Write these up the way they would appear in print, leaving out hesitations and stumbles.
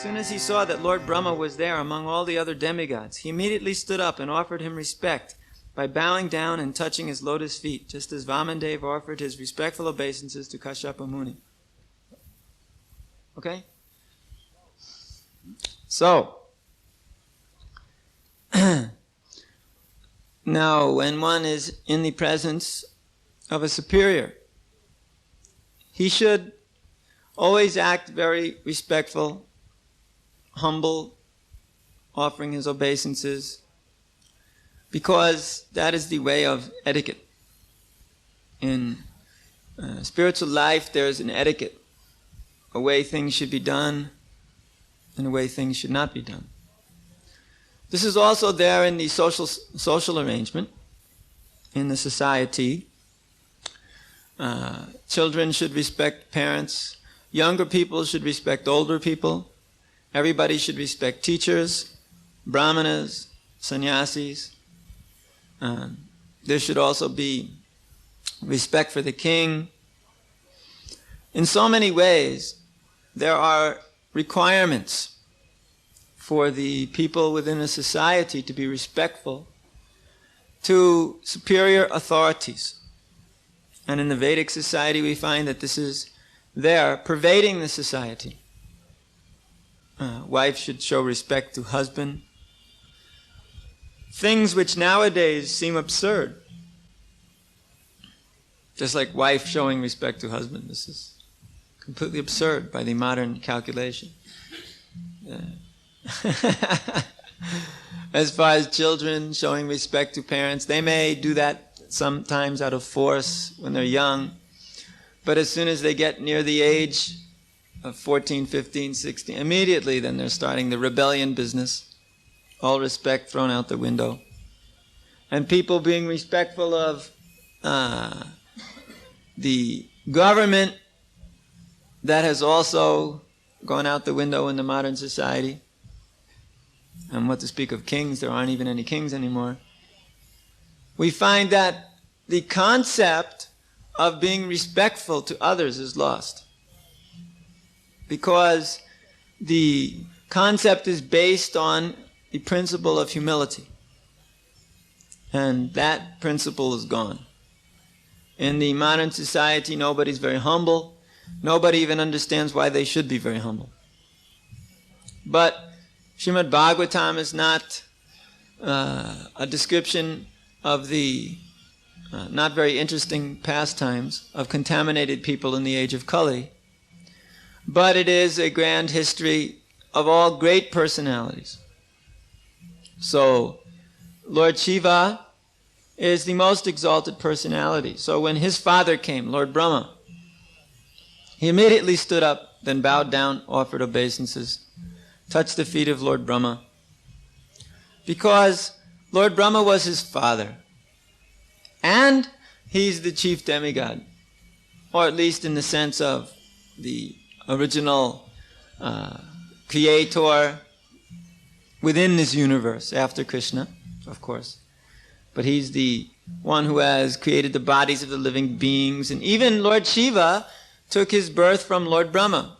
soon as he saw that Lord Brahma was there among all the other demigods, he immediately stood up and offered him respect by bowing down and touching his lotus feet, just as Vamandev offered his respectful obeisances to Kashyapa Muni. Okay? So, now when one is in the presence of a superior, he should always act very respectful, humble, offering his obeisances, because that is the way of etiquette. In spiritual life, there is an etiquette, a way things should be done and a way things should not be done. This is also there in the social arrangement, in the society. Children should respect parents. Younger people should respect older people. Everybody should respect teachers, brahmanas, sannyasis. There should also be respect for the king. In so many ways, there are requirements for the people within a society to be respectful to superior authorities. And in the Vedic society, we find that this is there, pervading the society. Wife should show respect to husband. Things which nowadays seem absurd. Just like wife showing respect to husband. This is completely absurd by the modern calculation. As far as children showing respect to parents, they may do that sometimes out of force when they're young. But as soon as they get near the age of 14, 15, 16, immediately then they're starting the rebellion business. All respect thrown out the window. And people being respectful of the government, that has also gone out the window in the modern society. And what to speak of kings, there aren't even any kings anymore. We find that the concept of being respectful to others is lost. Because the concept is based on the principle of humility. And that principle is gone. In the modern society, nobody's very humble. Nobody even understands why they should be very humble. But Srimad Bhagavatam is not a description of the not very interesting pastimes of contaminated people in the age of Kali. But it is a grand history of all great personalities. So, Lord Shiva is the most exalted personality. So when his father came, Lord Brahma, he immediately stood up, then bowed down, offered obeisances, touched the feet of Lord Brahma. Because Lord Brahma was his father. And he's the chief demigod. Or at least in the sense of the original creator within this universe, after Krishna, of course. But he's the one who has created the bodies of the living beings. And even Lord Shiva took his birth from Lord Brahma,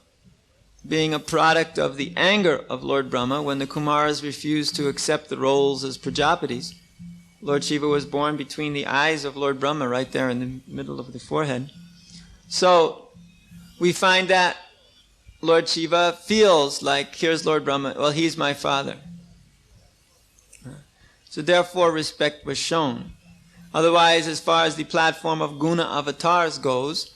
being a product of the anger of Lord Brahma when the Kumaras refused to accept the roles as Prajapatis. Lord Shiva was born between the eyes of Lord Brahma, right there in the middle of the forehead. So we find that Lord Shiva feels like, here's Lord Brahma, well, he's my father. So therefore respect was shown. Otherwise, as far as the platform of guna avatars goes,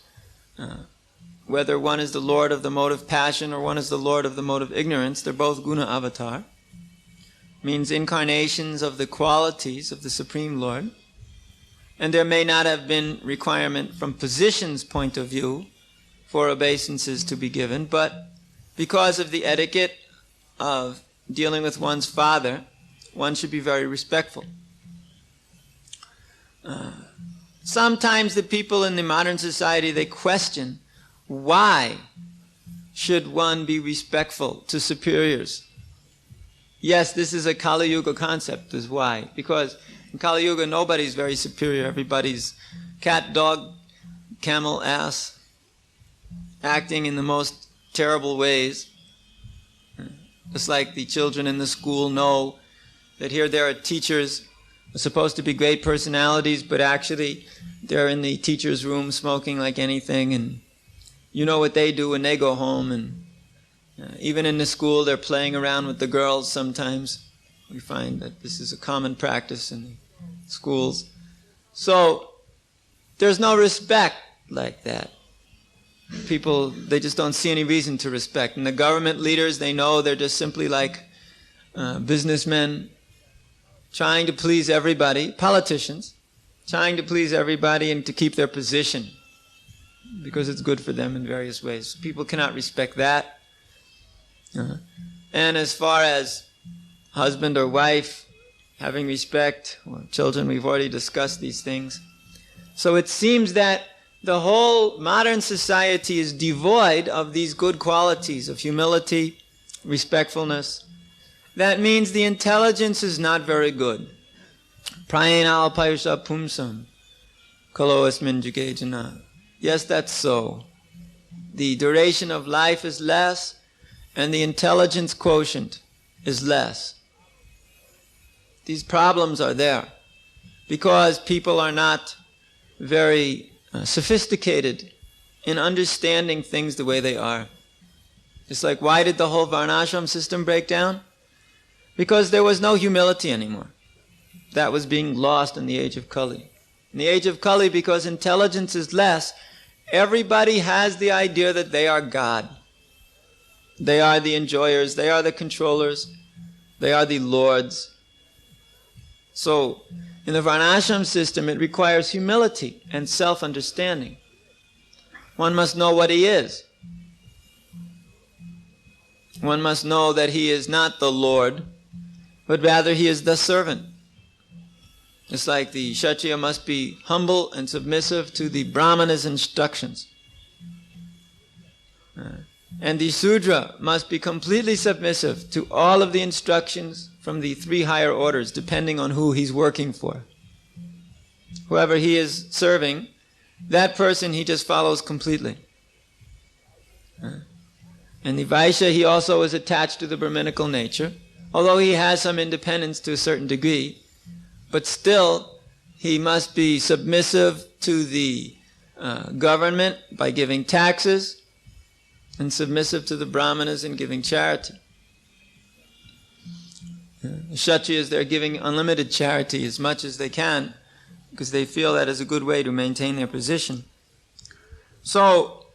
whether one is the Lord of the mode of passion or one is the Lord of the mode of ignorance, they're both guna avatar. Means incarnations of the qualities of the Supreme Lord. And there may not have been requirement from position's point of view for obeisances to be given, but because of the etiquette of dealing with one's father, one should be very respectful. Sometimes the people in the modern society, they question, why should one be respectful to superiors? Yes, this is a Kali Yuga concept, is why. Because in Kali Yuga, nobody's very superior. Everybody's cat, dog, camel, ass, acting in the most terrible ways. Just like the children in the school know that here there are teachers who are supposed to be great personalities, but actually they're in the teacher's room smoking like anything, and you know what they do when they go home, and even in the school they're playing around with the girls sometimes. We find that this is a common practice in the schools. So there's no respect like that. People, they just don't see any reason to respect. And the government leaders, they know they're just simply like businessmen trying to please everybody, politicians, trying to please everybody and to keep their position because it's good for them in various ways. People cannot respect that. And as far as husband or wife having respect, or children, we've already discussed these things. So it seems that the whole modern society is devoid of these good qualities of humility, respectfulness. That means the intelligence is not very good. Prayena alpayusha pumsam kalo asmin juge jana. Yes, that's so. The duration of life is less, and the intelligence quotient is less. These problems are there because people are not very sophisticated in understanding things the way they are. It's like, why did the whole varnashram system break down? Because there was no humility anymore. That was being lost in the age of Kali. In the age of Kali, because intelligence is less, everybody has the idea that they are God. They are the enjoyers, they are the controllers, they are the lords. So, in the varnashram system, it requires humility and self-understanding. One must know what he is. One must know that he is not the Lord, but rather he is the servant. It's like the Kshatriya must be humble and submissive to the Brahmana's instructions. And the Sudra must be completely submissive to all of the instructions from the three higher orders, depending on who he's working for. Whoever he is serving, that person he just follows completely. And the Vaishya, he also is attached to the Brahminical nature, although he has some independence to a certain degree, but still he must be submissive to the government by giving taxes, and submissive to the Brahmanas in giving charity. The Kshatriyas, they're giving unlimited charity as much as they can because they feel that is a good way to maintain their position. So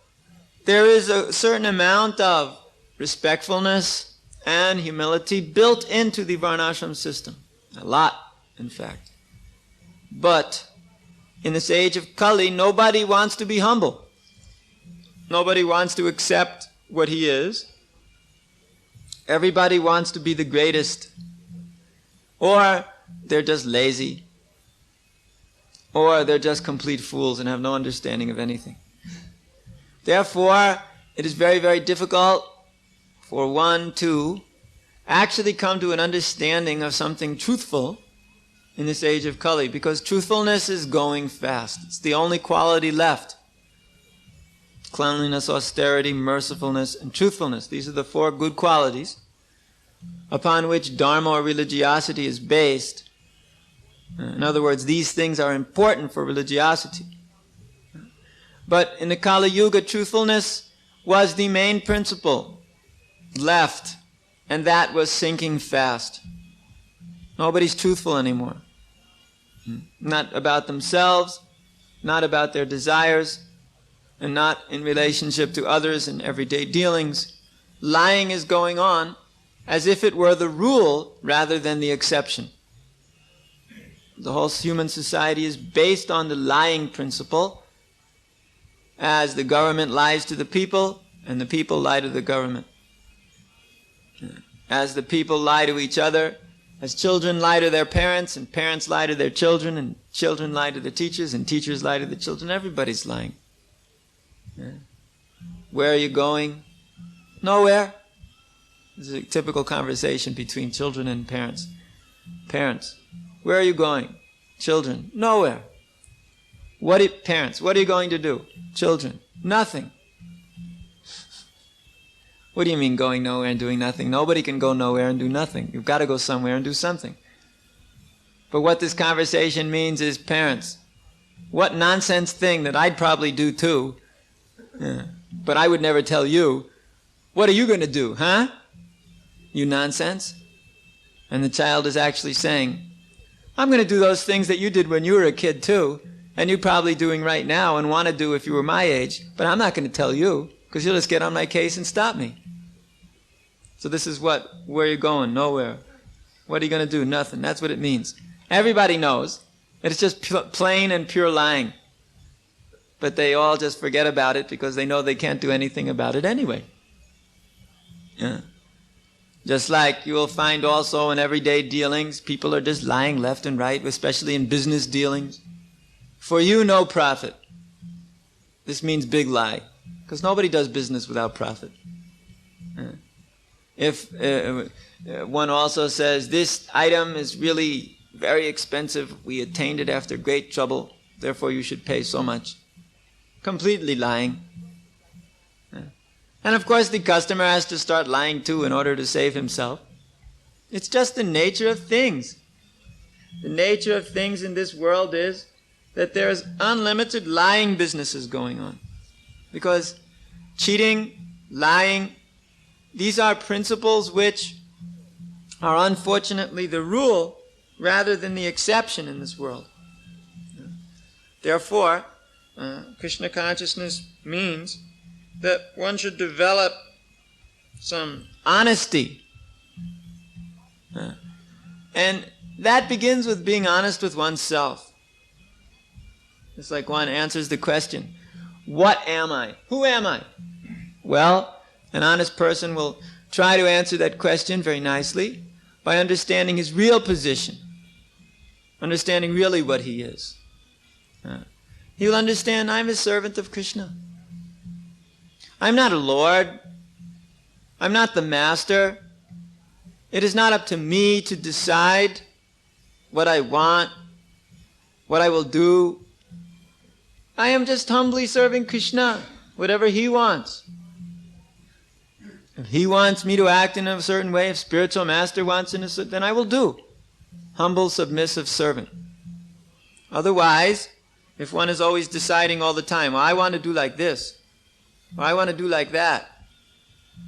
there is a certain amount of respectfulness and humility built into the varnashram system. A lot, in fact. But in this age of Kali, nobody wants to be humble. Nobody wants to accept what he is. Everybody wants to be the greatest. Or they're just lazy. Or they're just complete fools and have no understanding of anything. Therefore, it is very, very difficult for one to actually come to an understanding of something truthful in this age of Kali, because truthfulness is going fast. It's the only quality left. Cleanliness, austerity, mercifulness, and truthfulness. These are the four good qualities upon which dharma or religiosity is based. In other words, these things are important for religiosity. But in the Kali Yuga, truthfulness was the main principle left, and that was sinking fast. Nobody's truthful anymore. Not about themselves, not about their desires, and not in relationship to others in everyday dealings. Lying is going on as if it were the rule rather than the exception. The whole human society is based on the lying principle, as the government lies to the people and the people lie to the government. As the people lie to each other, as children lie to their parents and parents lie to their children and children lie to the teachers and teachers lie to the children, everybody's lying. Where are you going? Nowhere. This is a typical conversation between children and parents. Parents, where are you going? Children, nowhere. Parents, what are you going to do? Children, nothing. What do you mean going nowhere and doing nothing? Nobody can go nowhere and do nothing. You've got to go somewhere and do something. But what this conversation means is, parents, what nonsense thing that I'd probably do too, but I would never tell you, what are you going to do, huh? You nonsense. And the child is actually saying, I'm going to do those things that you did when you were a kid too, and you're probably doing right now and want to do if you were my age, but I'm not going to tell you, because you'll just get on my case and stop me. So this is what? Where are you going? Nowhere. What are you going to do? Nothing. That's what it means. Everybody knows that it's just plain and pure lying. But they all just forget about it because they know they can't do anything about it anyway. Yeah. Just like you will find also in everyday dealings, people are just lying left and right, especially in business dealings. For you, no profit. This means big lie, because nobody does business without profit. If one also says, this item is really very expensive, we attained it after great trouble, therefore you should pay so much. Completely lying. And of course the customer has to start lying too in order to save himself. It's just the nature of things. The nature of things in this world is that there's unlimited lying businesses going on. Because cheating, lying, these are principles which are unfortunately the rule rather than the exception in this world. Therefore, Krishna consciousness means that one should develop some honesty. And that begins with being honest with oneself. It's like one answers the question, what am I? Who am I? Well, an honest person will try to answer that question very nicely by understanding his real position, understanding really what he is. He will understand, I'm a servant of Krishna. I'm not a lord. I'm not the master. It is not up to me to decide what I want, what I will do. I am just humbly serving Krishna, whatever he wants. If he wants me to act in a certain way, if spiritual master wants in a certain, then I will do. Humble, submissive servant. Otherwise, if one is always deciding all the time, well, I want to do like this, or I want to do like that,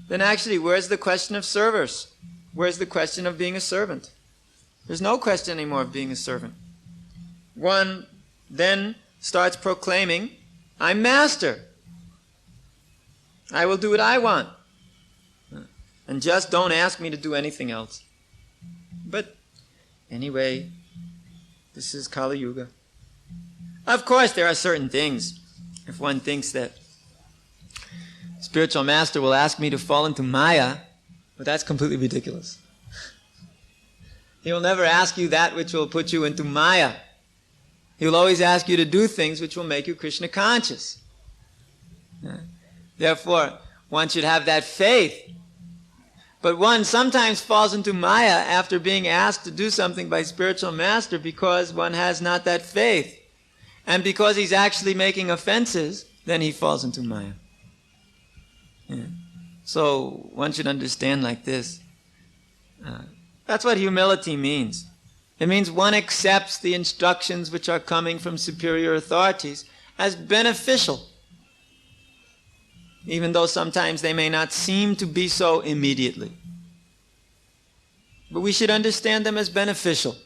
then actually, where's the question of service? Where's the question of being a servant? There's no question anymore of being a servant. One then starts proclaiming, I'm master. I will do what I want. And just don't ask me to do anything else. But anyway, this is Kali Yuga. Of course, there are certain things. If one thinks that spiritual master will ask me to fall into Maya, but that's completely ridiculous. He will never ask you that which will put you into Maya. He will always ask you to do things which will make you Krishna conscious. Therefore, one should have that faith. But one sometimes falls into Maya after being asked to do something by spiritual master because one has not that faith. And because he's actually making offenses, then he falls into Maya. So one should understand like this. That's what humility means. It means one accepts the instructions which are coming from superior authorities as beneficial, even though sometimes they may not seem to be so immediately. But we should understand them as beneficial.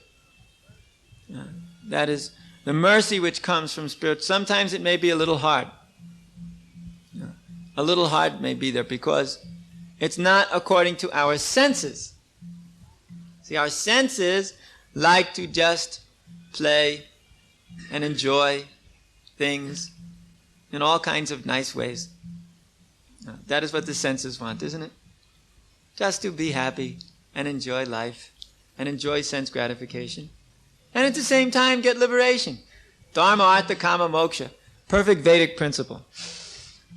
That is the mercy which comes from Spirit. Sometimes it may be a little hard. A little hard may be there because it's not according to our senses. See, our senses like to just play and enjoy things in all kinds of nice ways. That is what the senses want, isn't it? Just to be happy and enjoy life and enjoy sense gratification. And at the same time get liberation. Dharma, Artha, Kama, Moksha. Perfect Vedic principle.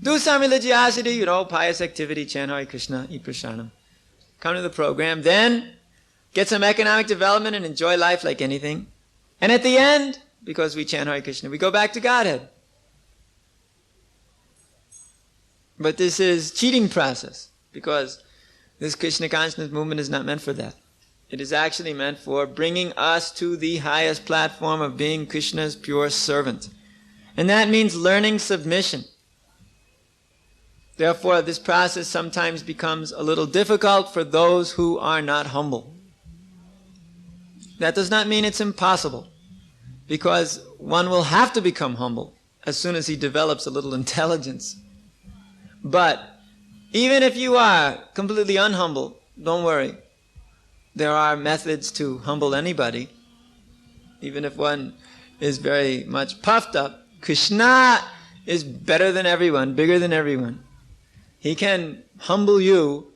Do some religiosity, pious activity, chant Hare Krishna, eat prasadam. Come to the program, then get some economic development and enjoy life like anything. And at the end, because we chant Hare Krishna, we go back to Godhead. But this is cheating process. because this Krishna consciousness movement is not meant for that. It is actually meant for bringing us to the highest platform of being Krishna's pure servant. And that means learning submission. Therefore, this process sometimes becomes a little difficult for those who are not humble. That does not mean it's impossible, because one will have to become humble as soon as he develops a little intelligence. But even if you are completely unhumble, don't worry. There are methods to humble anybody. Even if one is very much puffed up, Krishna is better than everyone, bigger than everyone. He can humble you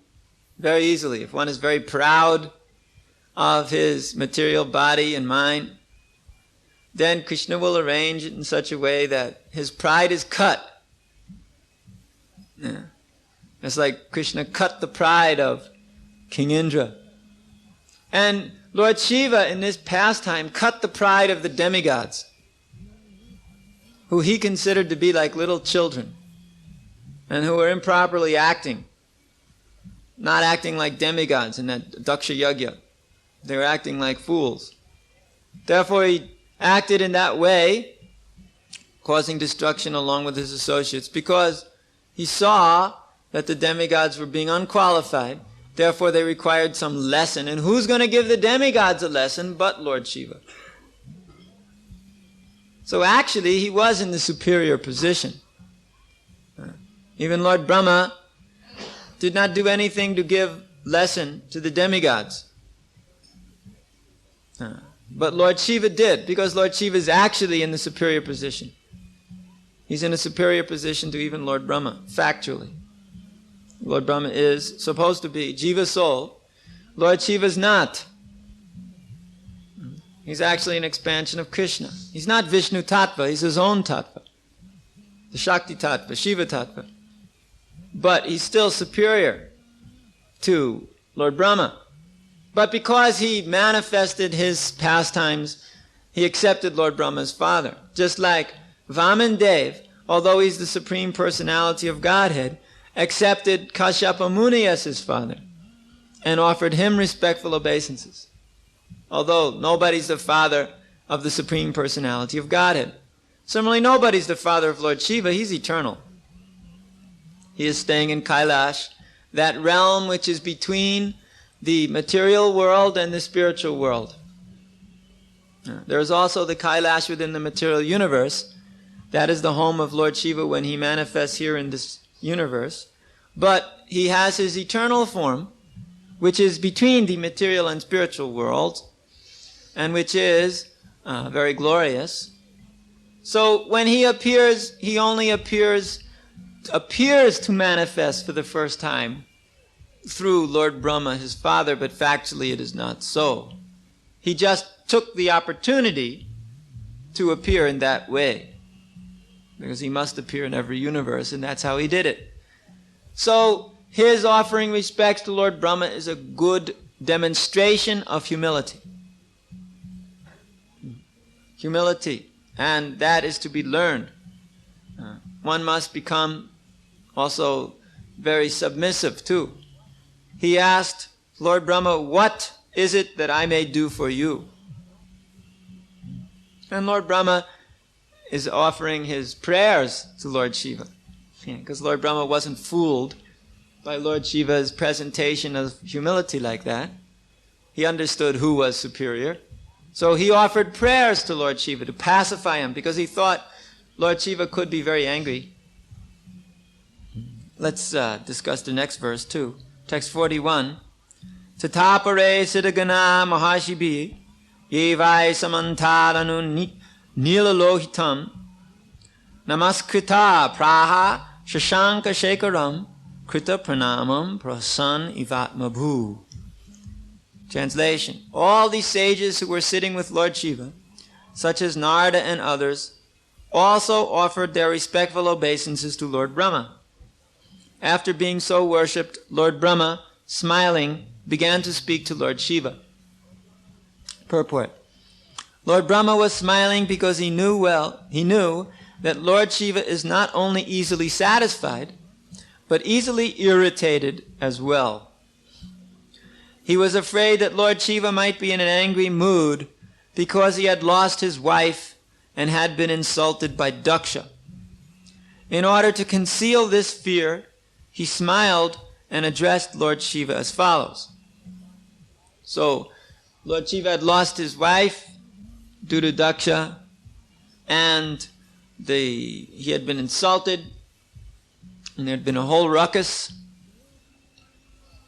very easily. If one is very proud of his material body and mind, then Krishna will arrange it in such a way that his pride is cut. Yeah. It's like Krishna cut the pride of King Indra. And Lord Shiva in this pastime cut the pride of the demigods, who he considered to be like little children, and who were improperly acting, not acting like demigods in that Daksha Yajna. They were acting like fools. Therefore he acted in that way, causing destruction along with his associates, because he saw that the demigods were being unqualified. Therefore they required some lesson. And who's going to give the demigods a lesson but Lord Shiva? So actually he was in the superior position. Even Lord Brahma did not do anything to give lesson to the demigods. But Lord Shiva did, because Lord Shiva is actually in the superior position. He's in a superior position to even Lord Brahma, factually. Lord Brahma is supposed to be Jiva soul. Lord Shiva is not. He's actually an expansion of Krishna. He's not Vishnu Tattva, he's his own Tattva. The Shakti Tattva, Shiva Tattva. But he's still superior to Lord Brahma. But because he manifested his pastimes, he accepted Lord Brahma as father. Just like Vaman Dev, although he's the Supreme Personality of Godhead, accepted Kashyapa Muni as his father and offered him respectful obeisances. Although nobody's the father of the Supreme Personality of Godhead. Similarly, nobody's the father of Lord Shiva. He's eternal. He is staying in Kailash, that realm which is between the material world and the spiritual world. There is also the Kailash within the material universe. That is the home of Lord Shiva when he manifests here in this universe. But he has his eternal form, which is between the material and spiritual worlds, and which is very glorious. So when he appears, he only appears to manifest for the first time through Lord Brahma, his father, but factually it is not so. He just took the opportunity to appear in that way, because he must appear in every universe, and that's how he did it. So his offering respects to Lord Brahma is a good demonstration of humility. Humility, and that is to be learned. One must become also very submissive too. He asked Lord Brahma, "What is it that I may do for you?" And Lord Brahma is offering his prayers to Lord Shiva. Because Lord Brahma wasn't fooled by Lord Shiva's presentation of humility like that. He understood who was superior. So he offered prayers to Lord Shiva to pacify him, because he thought Lord Shiva could be very angry. Let's discuss the next verse too. Text 41. Tatapare siddhagana mahashibi yevai samantadanu nilalohitam namaskrita praha shashanka shekaram krita pranamam prasan ivatmabhu. Translation. All these sages who were sitting with Lord Shiva, such as Narada and others, also offered their respectful obeisances to Lord Brahma. After being so worshipped, Lord Brahma, smiling, began to speak to Lord Shiva. Purport. Lord Brahma was smiling because he knew that Lord Shiva is not only easily satisfied, but easily irritated as well. He was afraid that Lord Shiva might be in an angry mood because he had lost his wife and had been insulted by Daksha. In order to conceal this fear, he smiled and addressed Lord Shiva as follows. So, Lord Shiva had lost his wife due to Daksha, and he had been insulted, and there had been a whole ruckus,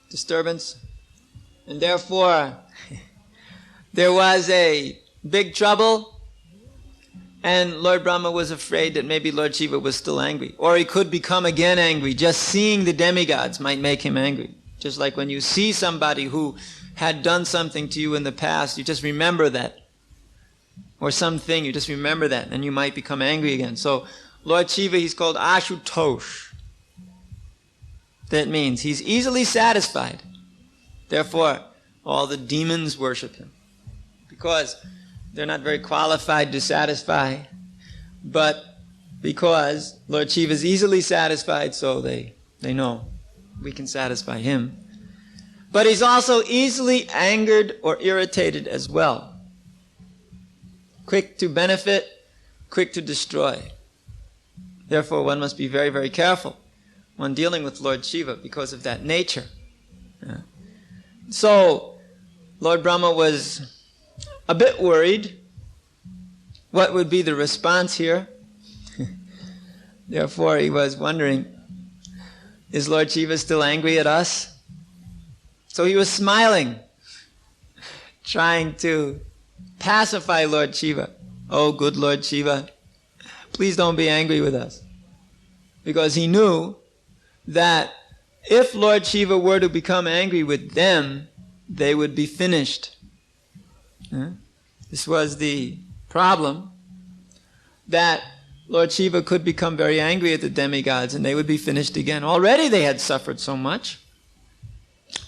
disturbance, and therefore there was a big trouble, and Lord Brahma was afraid that maybe Lord Shiva was still angry, or he could become again angry. Just seeing the demigods might make him angry. Just like when you see somebody who had done something to you in the past, you just remember that. Or something, you just remember that, and you might become angry again. So Lord Shiva, he's called Ashutosh. That means he's easily satisfied. Therefore, all the demons worship him. Because they're not very qualified to satisfy, but because Lord Shiva is easily satisfied, so they know we can satisfy him. But he's also easily angered or irritated as well. Quick to benefit, quick to destroy. Therefore, one must be very, very careful when dealing with Lord Shiva because of that nature. Yeah. So, Lord Brahma was a bit worried. What would be the response here? Therefore, he was wondering, is Lord Shiva still angry at us? So he was smiling, trying to pacify Lord Shiva. Oh, good Lord Shiva, please don't be angry with us. Because he knew that if Lord Shiva were to become angry with them, they would be finished. This was the problem, that Lord Shiva could become very angry at the demigods and they would be finished again. Already they had suffered so much.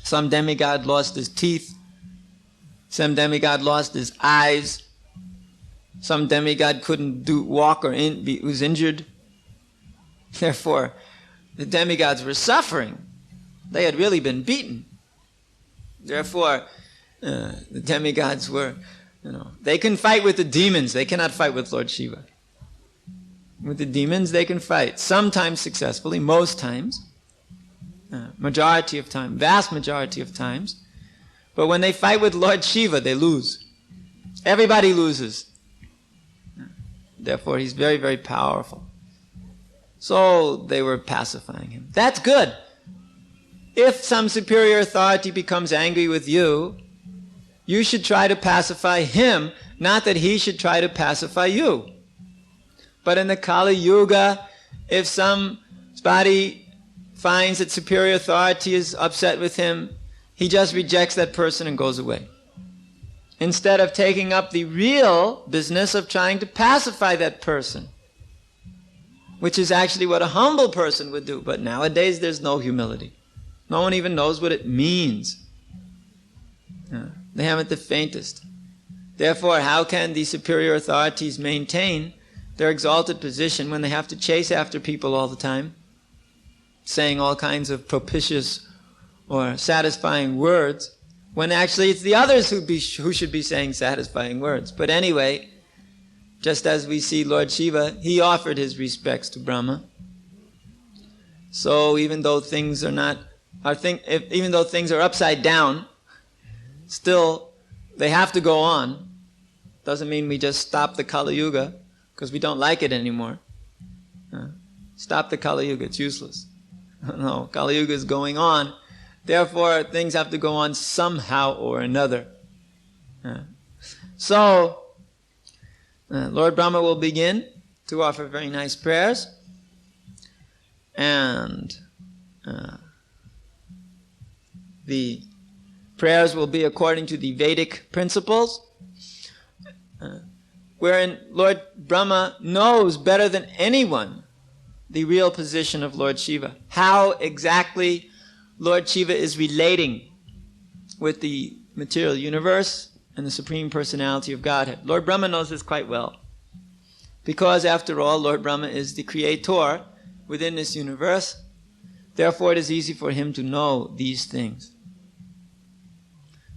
Some demigod lost his teeth. Some demigod lost his eyes. Some demigod couldn't walk or was injured. Therefore, the demigods were suffering. They had really been beaten. Therefore, the demigods were, they can fight with the demons. They cannot fight with Lord Shiva. With the demons, they can fight. Sometimes successfully, most times. Majority of time, vast majority of times. But when they fight with Lord Shiva, they lose. Everybody loses. Therefore, he's very, very powerful. So they were pacifying him. That's good. If some superior authority becomes angry with you, you should try to pacify him, not that he should try to pacify you. But in the Kali Yuga, if somebody finds that superior authority is upset with him, he just rejects that person and goes away. Instead of taking up the real business of trying to pacify that person, which is actually what a humble person would do. But nowadays there's no humility. No one even knows what it means. They haven't the faintest. Therefore, how can the superior authorities maintain their exalted position when they have to chase after people all the time, saying all kinds of propitious or satisfying words, when actually it's the others who should be saying satisfying words. But anyway, just as we see Lord Shiva, he offered his respects to Brahma. So even though things are even though things are upside down, still they have to go on. Doesn't mean we just stop the Kali Yuga because we don't like it anymore. Stop the Kali Yuga, it's useless. No, Kali Yuga is going on. Therefore, things have to go on somehow or another. So, Lord Brahma will begin to offer very nice prayers. And the prayers will be according to the Vedic principles, wherein Lord Brahma knows better than anyone the real position of Lord Shiva. How exactly Lord Shiva is relating with the material universe and the Supreme Personality of Godhead. Lord Brahma knows this quite well. Because after all, Lord Brahma is the creator within this universe. Therefore, it is easy for him to know these things.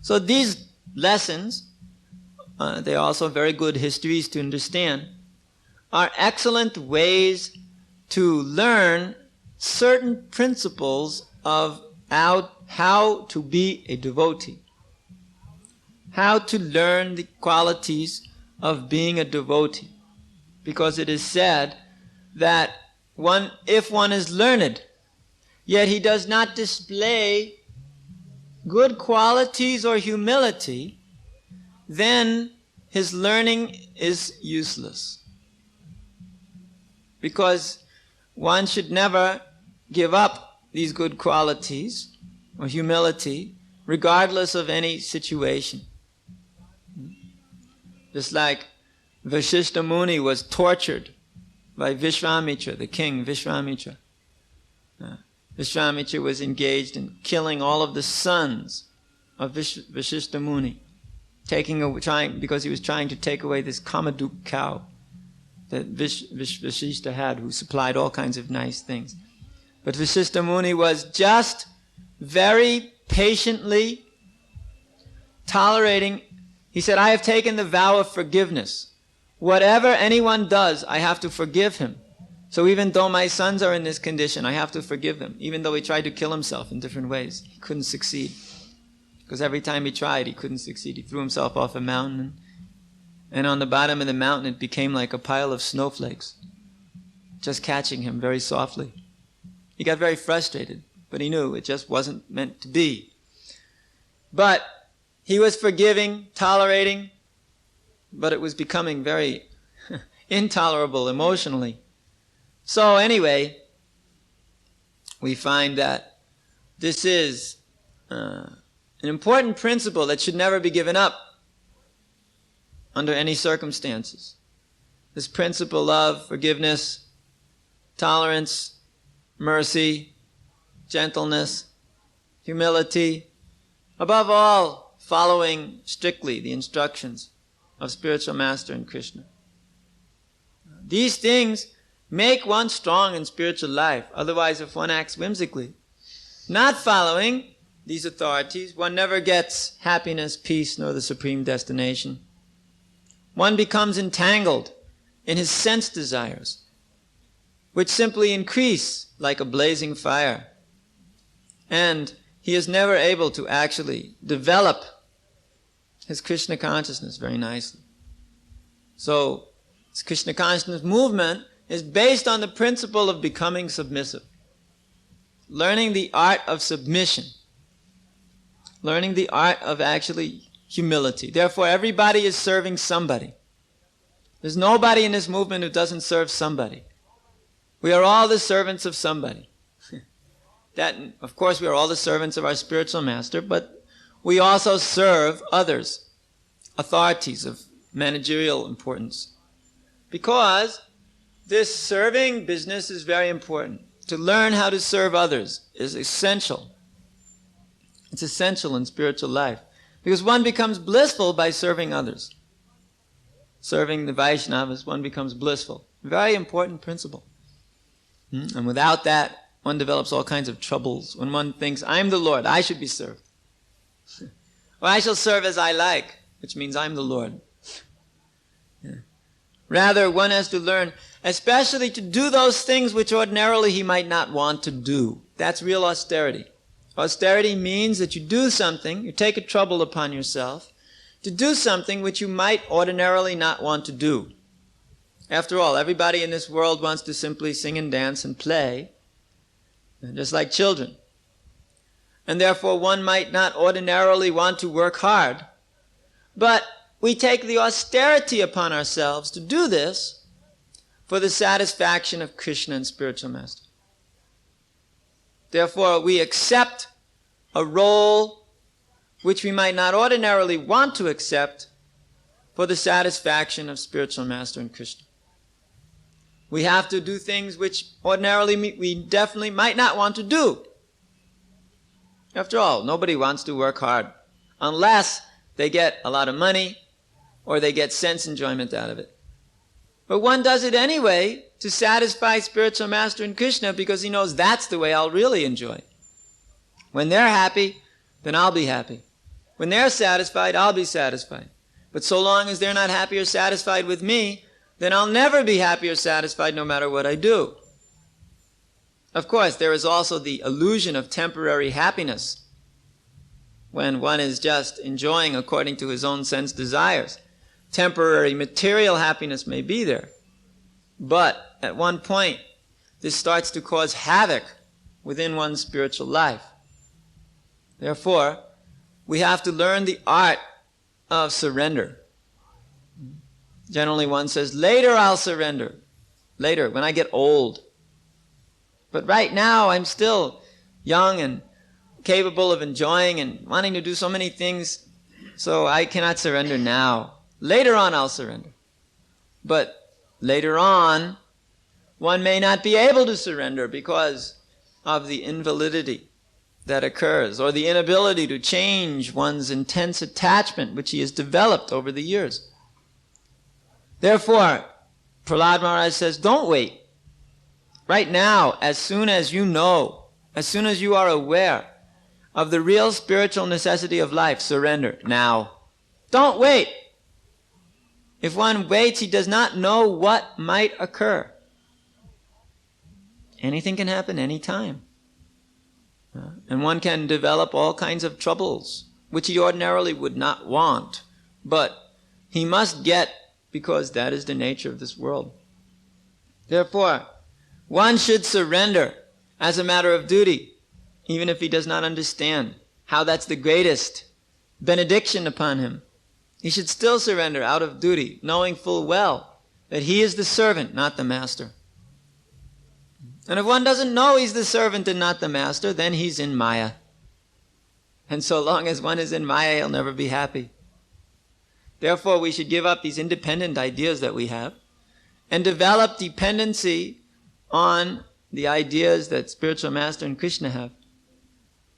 So these lessons, they are also very good histories to understand, are excellent ways to learn certain principles of how to be a devotee. How to learn the qualities of being a devotee. Because it is said that if one is learned, yet he does not display good qualities or humility, then his learning is useless. Because one should never give up these good qualities or humility, regardless of any situation. Just like Vasishtha Muni was tortured by Vishwamitra, the king Vishwamitra. Vishwamitra was engaged in killing all of the sons of Vasishtha Muni, because he was trying to take away this Kamaduk cow that Vasishtha had, who supplied all kinds of nice things. But Vasishtha Muni was just very patiently tolerating. He said, I have taken the vow of forgiveness. Whatever anyone does, I have to forgive him. So even though my sons are in this condition, I have to forgive them. Even though he tried to kill himself in different ways, he couldn't succeed. Because every time he tried, he couldn't succeed. He threw himself off a mountain, and on the bottom of the mountain it became like a pile of snowflakes, just catching him very softly. He got very frustrated, but he knew it just wasn't meant to be. But he was forgiving, tolerating, but it was becoming very intolerable emotionally. So anyway, we find that this is an important principle that should never be given up under any circumstances. This principle of forgiveness, tolerance, mercy, gentleness, humility, above all, following strictly the instructions of spiritual master and Krishna. These things make one strong in spiritual life. Otherwise, if one acts whimsically, not following these authorities, one never gets happiness, peace, nor the supreme destination. One becomes entangled in his sense desires, which simply increase like a blazing fire. And he is never able to actually develop his Krishna consciousness very nicely. So, this Krishna consciousness movement is based on the principle of becoming submissive. Learning the art of submission. Learning the art of actually humility. Therefore, everybody is serving somebody. There's nobody in this movement who doesn't serve somebody. We are all the servants of somebody. That, of course, we are all the servants of our spiritual master, but we also serve others, authorities of managerial importance. Because this serving business is very important. To learn how to serve others is essential. It's essential in spiritual life. Because one becomes blissful by serving others. Serving the Vaishnavas, one becomes blissful. Very important principle. And without that, one develops all kinds of troubles. When one thinks, I'm the Lord, I should be served. Or I shall serve as I like, which means I'm the Lord. Rather, one has to learn, especially to do those things which ordinarily he might not want to do. That's real austerity. Austerity means that you do something, you take a trouble upon yourself, to do something which you might ordinarily not want to do. After all, everybody in this world wants to simply sing and dance and play, just like children. And therefore one might not ordinarily want to work hard. But we take the austerity upon ourselves to do this for the satisfaction of Krishna and spiritual master. Therefore we accept a role which we might not ordinarily want to accept for the satisfaction of spiritual master and Krishna. We have to do things which ordinarily we definitely might not want to do. After all, nobody wants to work hard unless they get a lot of money or they get sense enjoyment out of it. But one does it anyway to satisfy spiritual master and Krishna because he knows that's the way I'll really enjoy. When they're happy, then I'll be happy. When they're satisfied, I'll be satisfied. But so long as they're not happy or satisfied with me, then I'll never be happy or satisfied no matter what I do. Of course, there is also the illusion of temporary happiness when one is just enjoying according to his own sense desires. Temporary material happiness may be there, but at one point this starts to cause havoc within one's spiritual life. Therefore, we have to learn the art of surrender. Generally one says, later I'll surrender. Later, when I get old. But right now I'm still young and capable of enjoying and wanting to do so many things, so I cannot surrender now. Later on I'll surrender. But later on, one may not be able to surrender because of the invalidity that occurs, or the inability to change one's intense attachment which he has developed over the years. Therefore, Prahlad Maharaj says, don't wait. Right now, as soon as you know, as soon as you are aware of the real spiritual necessity of life, surrender now. Don't wait. If one waits, he does not know what might occur. Anything can happen any time. And one can develop all kinds of troubles, which he ordinarily would not want, but he must get because that is the nature of this world. Therefore, one should surrender as a matter of duty, even if he does not understand how that's the greatest benediction upon him. He should still surrender out of duty, knowing full well that he is the servant, not the master. And if one doesn't know he's the servant and not the master, then he's in Maya. And so long as one is in Maya, he'll never be happy. Therefore, we should give up these independent ideas that we have and develop dependency on the ideas that spiritual master and Krishna have.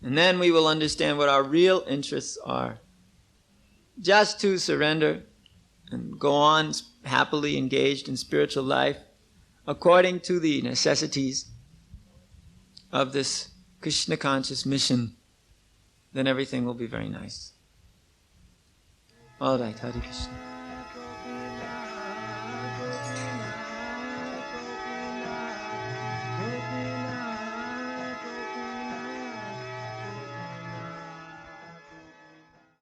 And then we will understand what our real interests are. Just to surrender and go on happily engaged in spiritual life according to the necessities of this Krishna conscious mission, then everything will be very nice. All right, Hare Krishna.